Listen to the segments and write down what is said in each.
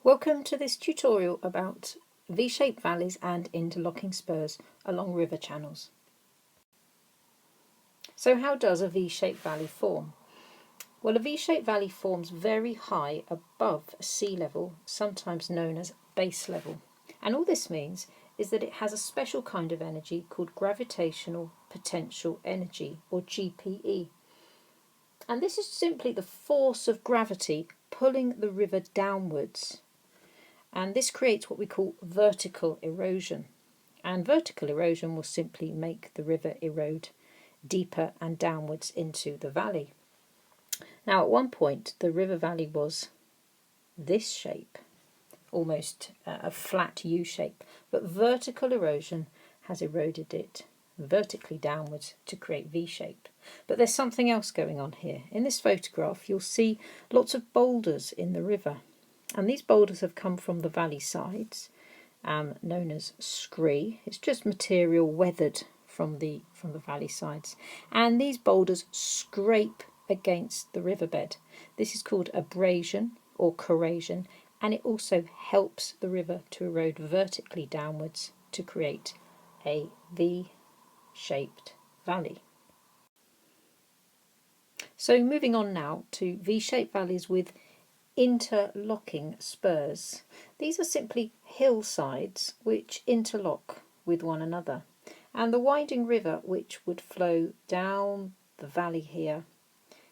Welcome to this tutorial about V-shaped valleys and interlocking spurs along river channels. So how does a V-shaped valley form? Well, a V-shaped valley forms very high above sea level, sometimes known as base level. And all this means is that it has a special kind of energy called gravitational potential energy, or GPE. And this is simply the force of gravity pulling the river downwards. And this creates what we call vertical erosion. And vertical erosion will simply make the river erode deeper and downwards into the valley. Now, at one point, the river valley was this shape, almost a flat U shape, but vertical erosion has eroded it vertically downwards to create V shape. But there's something else going on here. In this photograph, you'll see lots of boulders in the river. And these boulders have come from the valley sides, known as scree. It's just material weathered from the valley sides. And these boulders scrape against the riverbed. This is called abrasion or corrosion, and it also helps the river to erode vertically downwards to create a V-shaped valley. So moving on now to V-shaped valleys with interlocking spurs. These are simply hillsides which interlock with one another, and the winding river which would flow down the valley here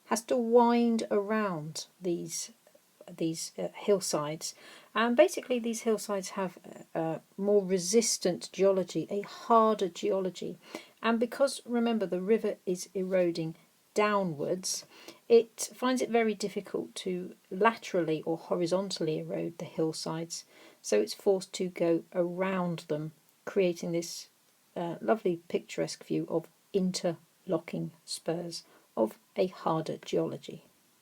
has to wind around these hillsides, and basically these hillsides have more resistant geology, a harder geology, and because remember the river is eroding downwards, it finds it very difficult to laterally or horizontally erode the hillsides, so it's forced to go around them, creating this lovely picturesque view of interlocking spurs of a harder geology.